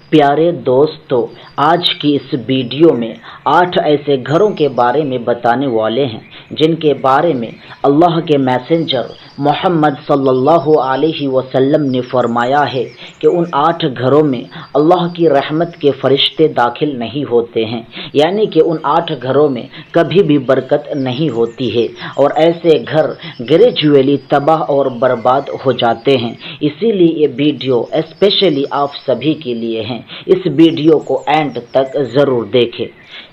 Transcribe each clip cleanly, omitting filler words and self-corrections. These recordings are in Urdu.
پیارے دوستو، آج کی اس ویڈیو میں 8 ایسے گھروں کے بارے میں بتانے والے ہیں جن کے بارے میں اللہ کے میسنجر محمد صلی اللہ علیہ وسلم نے فرمایا ہے کہ ان 8 گھروں میں اللہ کی رحمت کے فرشتے داخل نہیں ہوتے ہیں، یعنی کہ ان 8 گھروں میں کبھی بھی برکت نہیں ہوتی ہے اور ایسے گھر گریجولی تباہ اور برباد ہو جاتے ہیں۔ اسی لیے یہ ویڈیو اسپیشلی آپ سبھی کے لیے ہیں، اس ویڈیو کو اینڈ تک ضرور دیکھیں۔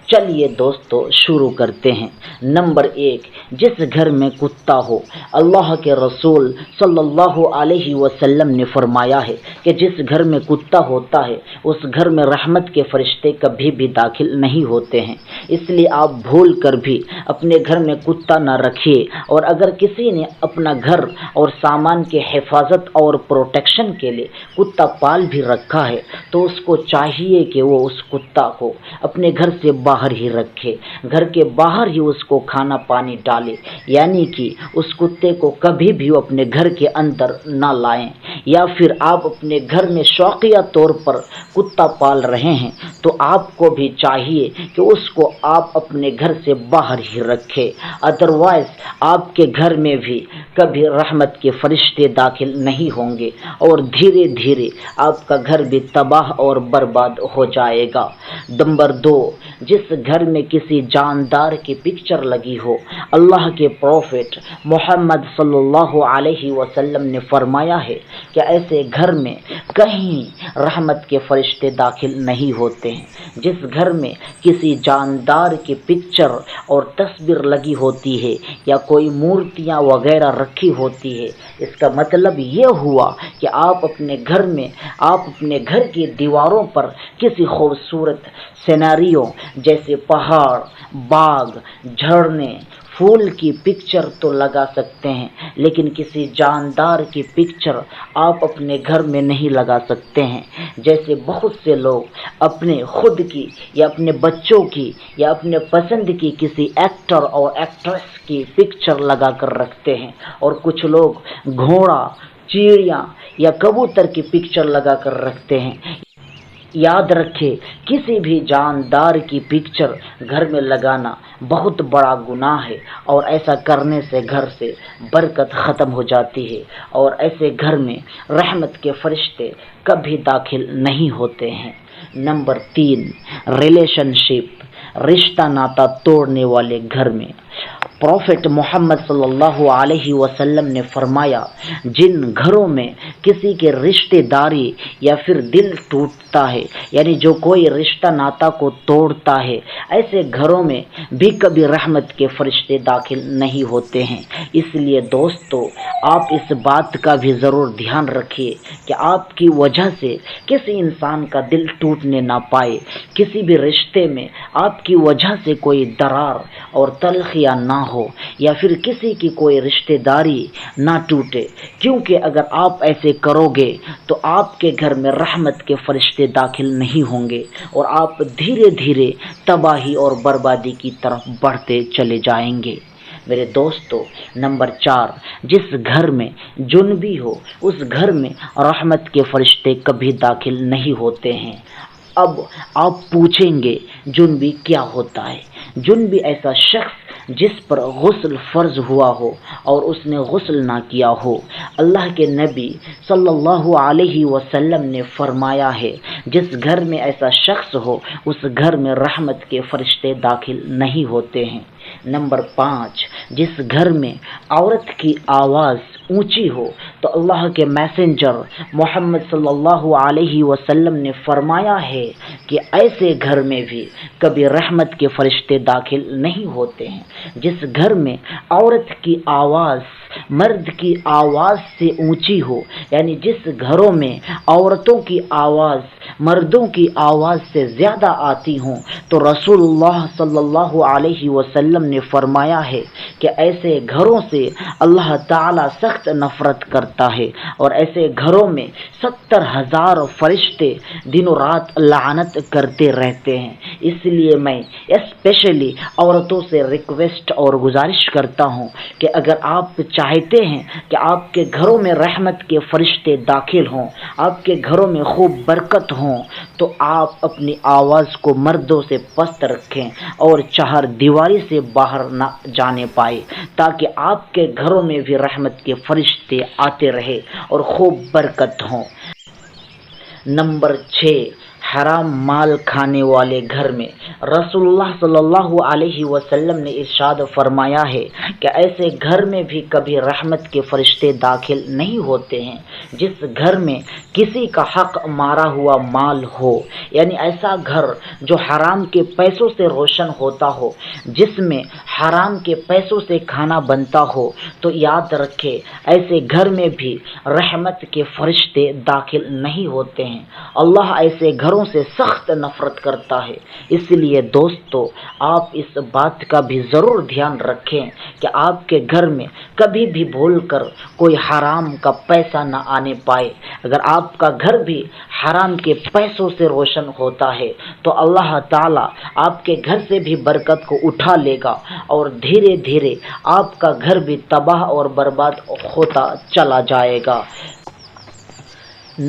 چلیے دوستو شروع کرتے ہیں۔ نمبر 1، جس گھر میں کتا ہو۔ اللہ کے رسول صلی اللہ علیہ وسلم نے فرمایا ہے کہ جس گھر میں کتا ہوتا ہے اس گھر میں رحمت کے فرشتے کبھی بھی داخل نہیں ہوتے ہیں۔ اس لیے آپ بھول کر بھی اپنے گھر میں کتا نہ رکھیے، اور اگر کسی نے اپنا گھر اور سامان کے حفاظت اور پروٹیکشن کے لیے کتا پال بھی رکھا ہے تو اس کو چاہیے کہ وہ اس کتا کو اپنے گھر سے باہر ہی رکھے، گھر کے باہر ہی اس کو کھانا پانی ڈالے، یعنی کہ اس کتے کو کبھی بھی اپنے گھر کے اندر نہ لائیں۔ یا پھر آپ اپنے گھر میں شوقیہ طور پر کتا پال رہے ہیں تو آپ کو بھی چاہیے کہ اس کو آپ اپنے گھر سے باہر ہی رکھیں، ادروائز آپ کے گھر میں بھی کبھی رحمت کے فرشتے داخل نہیں ہوں گے اور دھیرے دھیرے آپ کا گھر بھی تباہ اور برباد ہو جائے گا۔ نمبر 2، جس گھر میں کسی جاندار کی پکچر لگی ہو۔ اللہ کے پروفٹ محمد صلی اللہ علیہ وسلم نے فرمایا ہے کہ ایسے گھر میں کہیں رحمت کے فرشتے داخل نہیں ہوتے ہیں۔ جس گھر میں کسی جاندار کی پکچر اور تصویر لگی ہوتی ہے یا کوئی مورتیاں وغیرہ رکھی ہوتی ہے، اس کا مطلب یہ ہوا کہ آپ اپنے گھر کی دیواروں پر کسی خوبصورت سیناریو جیسے پہاڑ، باغ، جھرنے، پھول کی پکچر تو لگا سکتے ہیں، لیکن کسی جاندار کی پکچر آپ اپنے گھر میں نہیں لگا سکتے ہیں۔ جیسے بہت سے لوگ اپنے خود کی یا اپنے بچوں کی یا اپنے پسند کی کسی ایکٹر اور ایکٹریس کی پکچر لگا کر رکھتے ہیں، اور کچھ لوگ گھوڑا، چڑیا یا کبوتر کی پکچر لگا کر رکھتے ہیں۔ یاد رکھے، کسی بھی جاندار کی پکچر گھر میں لگانا بہت بڑا گناہ ہے، اور ایسا کرنے سے گھر سے برکت ختم ہو جاتی ہے اور ایسے گھر میں رحمت کے فرشتے کبھی داخل نہیں ہوتے ہیں۔ نمبر 3، ریلیشن شپ، رشتہ ناتا توڑنے والے گھر میں۔ پروفٹ محمد صلی اللہ علیہ وسلم نے فرمایا، جن گھروں میں کسی کے رشتہ داری یا پھر دل ٹوٹتا ہے، یعنی جو کوئی رشتہ ناتا کو توڑتا ہے، ایسے گھروں میں بھی کبھی رحمت کے فرشتے داخل نہیں ہوتے ہیں۔ اس لیے دوستو، آپ اس بات کا بھی ضرور دھیان رکھیے کہ آپ کی وجہ سے کسی انسان کا دل ٹوٹنے نہ پائے، کسی بھی رشتے میں آپ کی وجہ سے کوئی درار اور تلخیاں نہ ہو، یا پھر کسی کی کوئی رشتہ داری نہ ٹوٹے، کیونکہ اگر آپ ایسے کرو گے تو آپ کے گھر میں رحمت کے فرشتے داخل نہیں ہوں گے اور آپ دھیرے دھیرے تباہی اور بربادی کی طرف بڑھتے چلے جائیں گے۔ میرے دوستو، نمبر 4، جس گھر میں جنبی ہو اس گھر میں رحمت کے فرشتے کبھی داخل نہیں ہوتے ہیں۔ اب آپ پوچھیں گے جنبی کیا ہوتا ہے؟ جنبی ایسا شخص جس پر غسل فرض ہوا ہو اور اس نے غسل نہ کیا ہو۔ اللہ کے نبی صلی اللہ علیہ وسلم نے فرمایا ہے، جس گھر میں ایسا شخص ہو اس گھر میں رحمت کے فرشتے داخل نہیں ہوتے ہیں۔ نمبر 5، جس گھر میں عورت کی آواز اونچی ہو تو اللہ کے میسنجر محمد صلی اللہ علیہ وسلم نے فرمایا ہے کہ ایسے گھر میں بھی کبھی رحمت کے فرشتے داخل نہیں ہوتے ہیں۔ جس گھر میں عورت کی آواز مرد کی آواز سے اونچی ہو، یعنی جس گھروں میں عورتوں کی آواز مردوں کی آواز سے زیادہ آتی ہوں، تو رسول اللہ صلی اللہ علیہ وسلم نے فرمایا ہے کہ ایسے گھروں سے اللہ تعالیٰ سخت نفرت کرتا ہے، اور ایسے گھروں میں 70,000 فرشتے دن و رات لعنت کرتے رہتے ہیں۔ اس لیے میں اسپیشلی عورتوں سے ریکویسٹ اور گزارش کرتا ہوں کہ اگر آپ چاہتے ہیں کہ آپ کے گھروں میں رحمت کے فرشتے داخل ہوں، آپ کے گھروں میں خوب برکت ہوں، تو آپ اپنی آواز کو مردوں سے پست رکھیں اور چہار دیواری سے باہر نہ جانے پائے، تاکہ آپ کے گھروں میں بھی رحمت کے فرشتے آتے رہے اور خوب برکت ہوں۔ نمبر 6، حرام مال کھانے والے گھر میں رسول اللہ صلی اللہ علیہ وسلم نے ارشاد فرمایا ہے کہ ایسے گھر میں بھی کبھی رحمت کے فرشتے داخل نہیں ہوتے ہیں جس گھر میں کسی کا حق مارا ہوا مال ہو، یعنی ایسا گھر جو حرام کے پیسوں سے روشن ہوتا ہو، جس میں حرام کے پیسوں سے کھانا بنتا ہو، تو یاد رکھے ایسے گھر میں بھی رحمت کے فرشتے داخل نہیں ہوتے ہیں۔ اللہ ایسے گھروں سے سخت نفرت کرتا ہے۔ اس لیے دوستو، آپ اس بات کا بھی ضرور دھیان رکھیں کہ آپ کے گھر میں کبھی بھی بھول کر کوئی حرام کا پیسہ نہ آنے پائے۔ اگر آپ کا گھر بھی حرام کے پیسوں سے روشن ہوتا ہے تو اللہ تعالیٰ آپ کے گھر سے بھی برکت کو اٹھا لے گا، اور دھیرے دھیرے آپ کا گھر بھی تباہ اور برباد ہوتا چلا جائے گا۔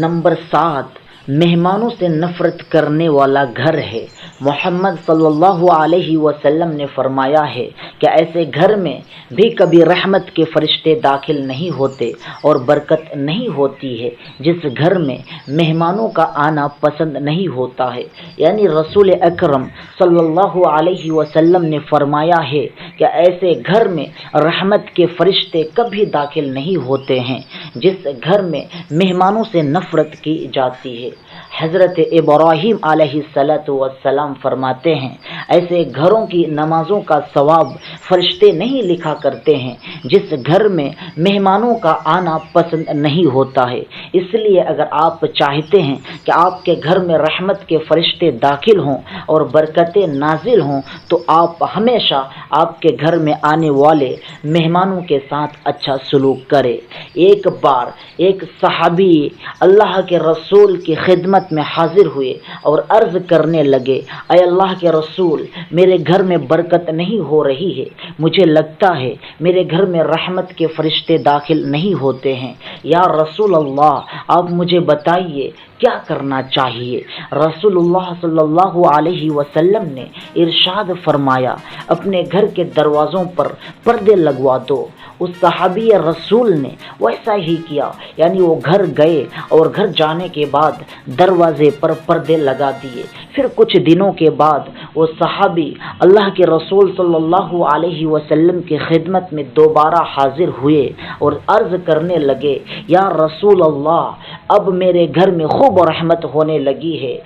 نمبر 7، مہمانوں سے نفرت کرنے والا گھر ہے۔ محمد صلی اللہ علیہ وسلم نے فرمایا ہے کہ ایسے گھر میں بھی کبھی رحمت کے فرشتے داخل نہیں ہوتے اور برکت نہیں ہوتی ہے جس گھر میں مہمانوں کا آنا پسند نہیں ہوتا ہے، یعنی رسول اکرم صلی اللہ علیہ وسلم نے فرمایا ہے کہ ایسے گھر میں رحمت کے فرشتے کبھی داخل نہیں ہوتے ہیں جس گھر میں مہمانوں سے نفرت کی جاتی ہے۔ حضرت ابراہیم علیہ السلام فرماتے ہیں، ایسے گھروں کی نمازوں کا ثواب فرشتے نہیں لکھا کرتے ہیں جس گھر میں مہمانوں کا آنا پسند نہیں ہوتا ہے۔ اس لیے اگر آپ چاہتے ہیں کہ آپ کے گھر میں رحمت کے فرشتے داخل ہوں اور برکتیں نازل ہوں، تو آپ ہمیشہ آپ کے گھر میں آنے والے مہمانوں کے ساتھ اچھا سلوک کریں۔ ایک بار ایک صحابی اللہ کے رسول کی خدمت میں حاضر ہوئے اور عرض کرنے لگے، اے اللہ کے رسول، میرے گھر میں برکت نہیں ہو رہی ہے، مجھے لگتا ہے میرے گھر میں رحمت کے فرشتے داخل نہیں ہوتے ہیں، یا رسول اللہ آپ مجھے بتائیے کیا کرنا چاہیے؟ رسول اللہ صلی اللہ علیہ وسلم نے ارشاد فرمایا، اپنے گھر کے دروازوں پر پردے لگوا دو۔ اس صحابی رسول نے ویسا ہی کیا، یعنی وہ گھر گئے اور گھر جانے کے بعد دروازے پر پردے لگا دیے۔ پھر کچھ دنوں کے بعد وہ صحابی اللہ کے رسول صلی اللہ علیہ وسلم کی خدمت میں دوبارہ حاضر ہوئے اور عرض کرنے لگے، یا رسول اللہ، اب میرے گھر میں خوب رحمت ہونے لگی ہے،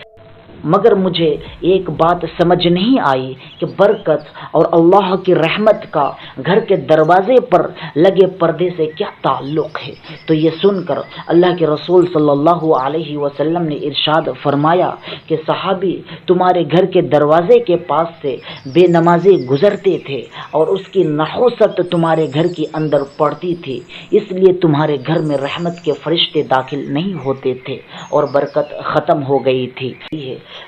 مگر مجھے ایک بات سمجھ نہیں آئی کہ برکت اور اللہ کی رحمت کا گھر کے دروازے پر لگے پردے سے کیا تعلق ہے؟ تو یہ سن کر اللہ کے رسول صلی اللہ علیہ وسلم نے ارشاد فرمایا کہ صحابی، تمہارے گھر کے دروازے کے پاس سے بے نمازی گزرتے تھے اور اس کی نحوست تمہارے گھر کے اندر پڑتی تھی، اس لیے تمہارے گھر میں رحمت کے فرشتے داخل نہیں ہوتے تھے اور برکت ختم ہو گئی تھی،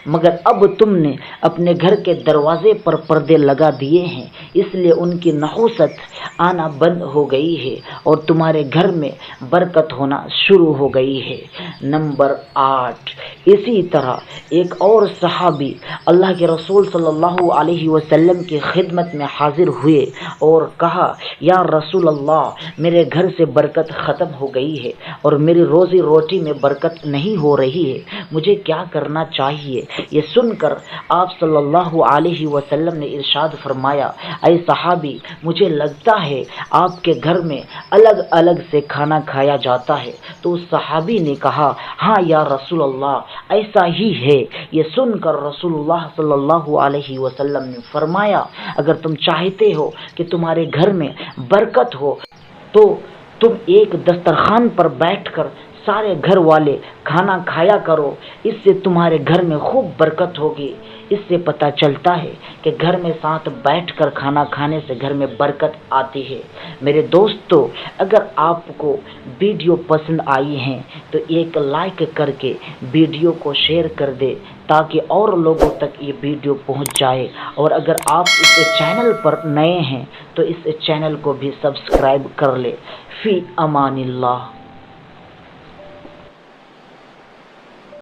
مگر اب تم نے اپنے گھر کے دروازے پر پردے لگا دیے ہیں، اس لیے ان کی نحوست آنا بند ہو گئی ہے اور تمہارے گھر میں برکت ہونا شروع ہو گئی ہے۔ نمبر 8، اسی طرح ایک اور صحابی اللہ کے رسول صلی اللہ علیہ وسلم کی خدمت میں حاضر ہوئے اور کہا، یا رسول اللہ، میرے گھر سے برکت ختم ہو گئی ہے اور میری روزی روٹی میں برکت نہیں ہو رہی ہے، مجھے کیا کرنا چاہیے؟ یہ سن کر آپ صلی اللہ علیہ وسلم نے ارشاد فرمایا، اے صحابی، مجھے لگتا ہے آپ کے گھر میں الگ الگ سے کھانا کھایا جاتا ہے۔ تو اس صحابی نے کہا، ہاں یا رسول اللہ، ایسا ہی ہے۔ یہ سن کر رسول اللہ صلی اللہ علیہ وسلم نے فرمایا، اگر تم چاہتے ہو کہ تمہارے گھر میں برکت ہو تو تم ایک دسترخوان پر بیٹھ کر سارے گھر والے کھانا کھایا کرو، اس سے تمہارے گھر میں خوب برکت ہوگی۔ اس سے پتہ چلتا ہے کہ گھر میں ساتھ بیٹھ کر کھانا کھانے سے گھر میں برکت آتی ہے۔ میرے دوستو، اگر آپ کو ویڈیو پسند آئی ہیں تو ایک لائک کر کے ویڈیو کو شیئر کر دے تاکہ اور لوگوں تک یہ ویڈیو پہنچ جائے، اور اگر آپ اس چینل پر نئے ہیں تو اس چینل کو بھی سبسکرائب کر لے۔ فی امان اللہ۔